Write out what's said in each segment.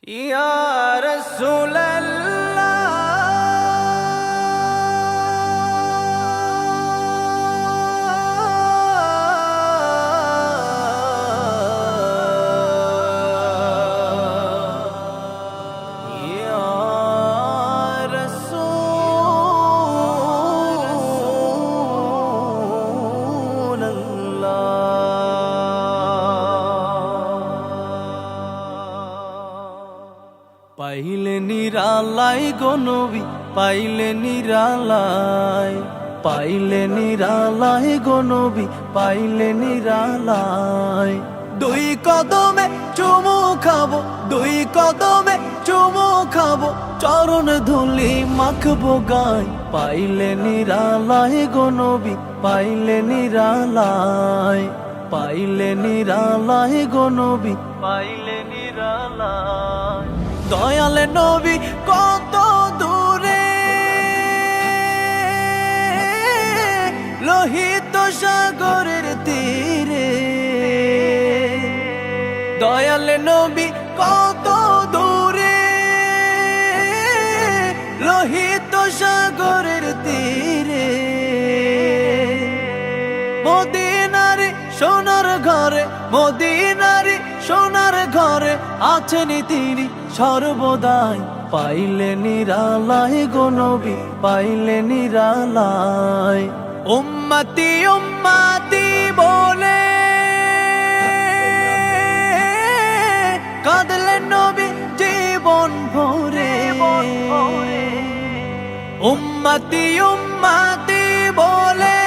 ইয়া রাসূলাল্লাহ ইয়া রাসূলাল্লাহ পাইলে নিরালাই গো নবী পাইলে নিরালাই পাইলে নিরালাই গো নবী পাইলে নিরালাই দুই কদমে চুমু খাবো দুই কদমে চুমু খাবো চরণ ধুলি মাখবো গায় পাইলে নিরালাই গো নবী পাইলে নিরালাই পাইলে নিরালাই গো নবী পাইলে নিরালাই দয়াল নবী কত দূরে লোহিত সাগরের তীরে দয়াল নবী কত দূরে লোহিত সাগরের তীরে মদিনারে সোনার ঘরে মদিনারে সোনার ঘরে আছেন তিনি সর্বদাই পাইলে নিরালাই গো নবী পাইলে নিরালাই উম্মতি উম্মতি বলে কাঁদলেন নবী জীবন ভরে উম্মতি উম্মতি বলে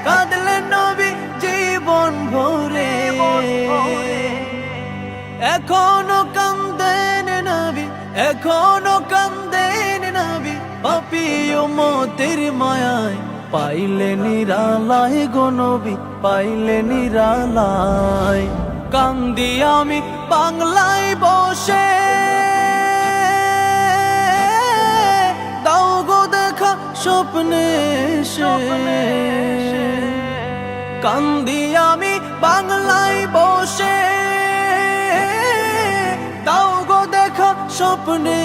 কাঁদলেন নবী জীবন ভরে এখনো কান্দেন নবী এখনো কান্দেন নবী পাপী উম্মতের মায়ায় পাইলে নিরালাই গো নবী পাইলে নিরালাই কান্দি আমি বাংলায় বসে দাও গো দেখা স্বপ্নে কান্দি আমি বাংলায় বসে দাও গো দেখা স্বপ্নে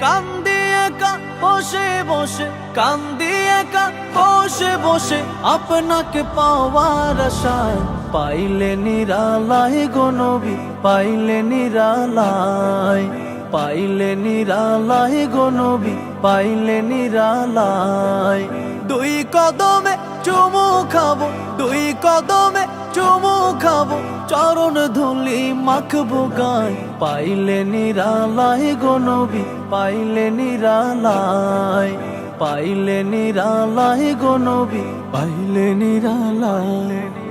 কান্দি একা বসে বসে কান্দি একা বসে বসে আপনাকে পাওয়ার আশায় পাইলে নিরালাই গো নবী পাইলে নিরালাই পাইলে নিরালাই গো নবী পাইলে নিরালাই দুই কদমে চুমু খাবো দুই কদমে চুমু খাবো চরণ ধুলি মাখবো গায় পাইলে নিরালাই গো নবী পাইলে নিরালাই পাইলে নিরালাই গো নবী পাইলে নিরালাই।